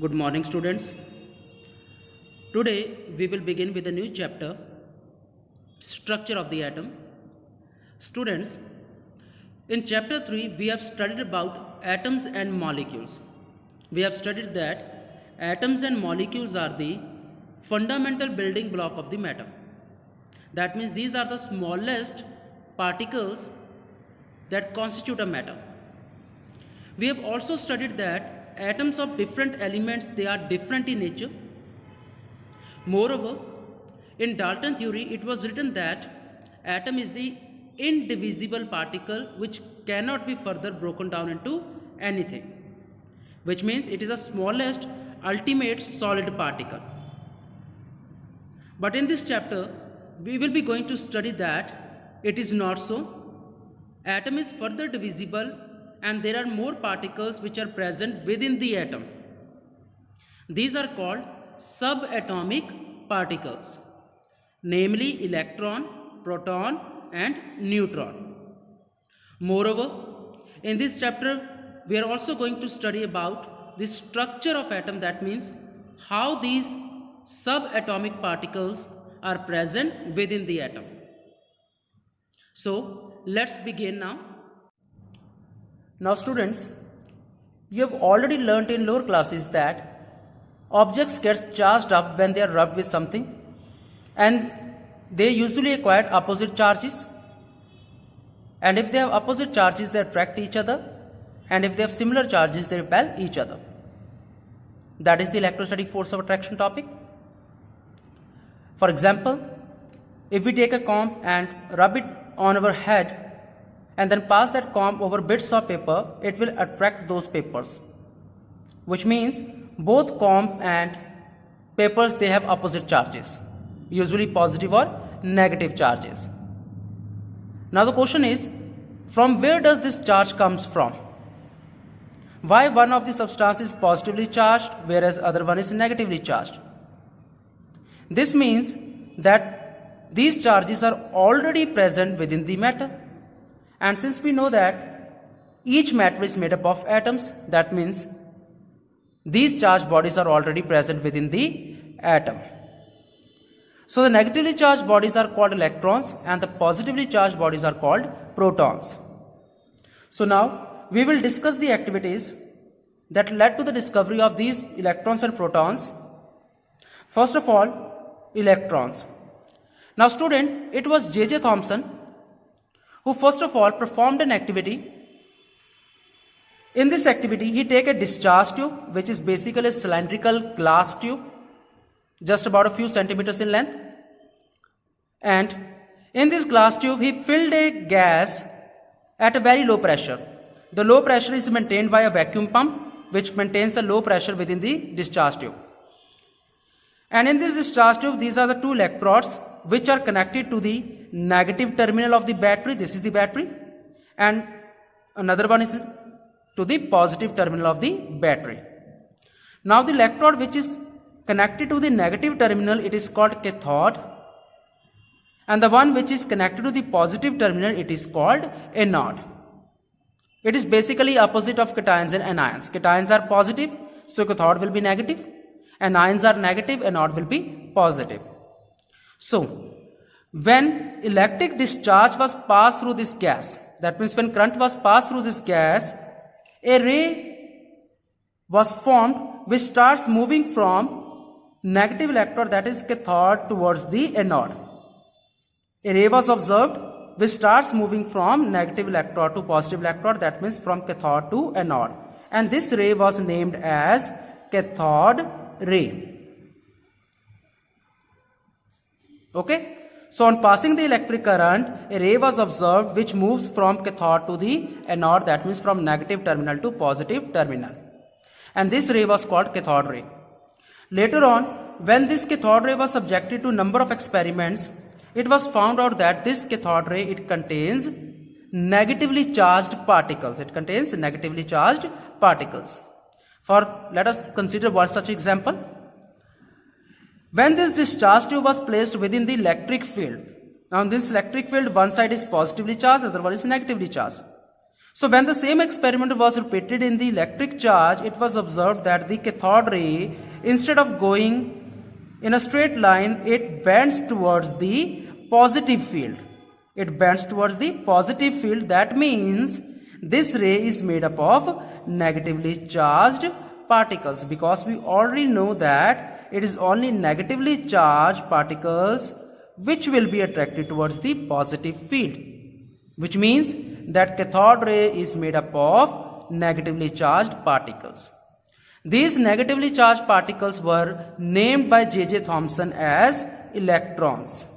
Good morning, students. Today we will begin with a new chapter, Structure of the Atom. Students, in chapter 3 we have studied about atoms and molecules. We have studied that atoms and molecules are the fundamental building block of the matter. That means these are the smallest particles that constitute a matter. We have also studied that atoms of different elements, they are different in nature. Moreover, in Dalton theory it was written that atom is the indivisible particle which cannot be further broken down into anything, which means it is the smallest ultimate solid particle. But in this chapter we will be going to study that it is not so. Atom is further divisible and there are more particles which are present within the atom. These are called subatomic particles, namely electron, proton and neutron. Moreover, in this chapter we are also going to study about the structure of atom, that means how these subatomic particles are present within the atom. So let's begin now. Now students, you have already learnt in lower classes that objects get charged up when they are rubbed with something, and they usually acquire opposite charges, and if they have opposite charges they attract each other, and if they have similar charges they repel each other. That is the electrostatic force of attraction topic. For example, if we take a comb and rub it on our head and then pass that comb over bits of paper, it will attract those papers, which means both comb and papers, they have opposite charges, usually positive or negative charges. Now the question is, from where does this charge comes from? Why one of the substances is positively charged whereas other one is negatively charged? This means that these charges are already present within the matter. And since we know that each matter is made up of atoms, that means these charged bodies are already present within the atom. So the negatively charged bodies are called electrons and the positively charged bodies are called protons. So now we will discuss the activities that led to the discovery of these electrons and protons. First of all, electrons. Now student, it was J.J. Thomson who first of all performed an activity. In this activity he take a discharge tube, which is basically a cylindrical glass tube just about a few centimeters in length, and in this glass tube he filled a gas at a very low pressure. The low pressure is maintained by a vacuum pump which maintains a low pressure within the discharge tube. And in this discharge tube these are the two electrodes which are connected to the negative terminal of the battery. This is the battery, and another one is to the positive terminal of the battery. Now the electrode which is connected to the negative terminal, it is called cathode, and the one which is connected to the positive terminal, it is called anode. It is basically opposite of cations and anions. Cations are positive, so cathode will be negative, and ions are negative, anode will be positive. So when electric discharge was passed through this gas, that means when current was passed through this gas, a ray was formed which starts moving from negative electrode, that is cathode, towards the anode. A ray was observed which starts moving from negative electrode to positive electrode, that means from cathode to anode, and this ray was named as cathode ray. Okay. So on passing the electric current, a ray was observed which moves from cathode to the anode, that means from negative terminal to positive terminal, and this ray was called cathode ray. Later on, when this cathode ray was subjected to number of experiments, it was found out that this cathode ray, it contains negatively charged particles. It contains negatively charged particles. For let us consider one such example. When this discharge tube was placed within the electric field, now in this electric field one side is positively charged, other one is negatively charged. So when the same experiment was repeated in the electric charge, it was observed that the cathode ray, instead of going in a straight line, it bends towards the positive field. It bends towards the positive field. That means this ray is made up of negatively charged particles, because we already know that it is only negatively charged particles which will be attracted towards the positive field, which means that cathode ray is made up of negatively charged particles. These negatively charged particles were named by J.J. Thomson as electrons,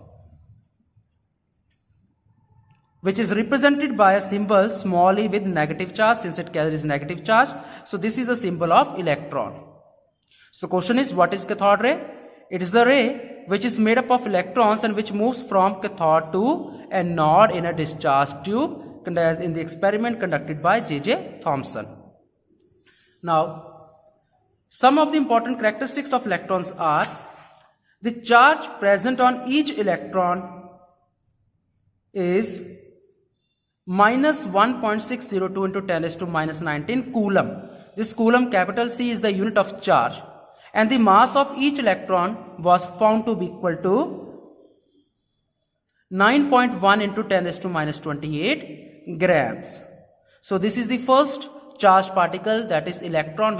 which is represented by a symbol small e with negative charge, since it carries negative charge. So this is a symbol of electron. So question is, what is cathode ray? It is a ray which is made up of electrons and which moves from cathode to anode in a discharge tube in the experiment conducted by J.J. Thomson. Now, some of the important characteristics of electrons are: the charge present on each electron is minus 1.602 into 10 raised to minus 19 coulomb. This coulomb, capital C, is the unit of charge, and the mass of each electron was found to be equal to 9.1 into 10 raised to minus 28 grams. So this is the first charged particle, that is electron,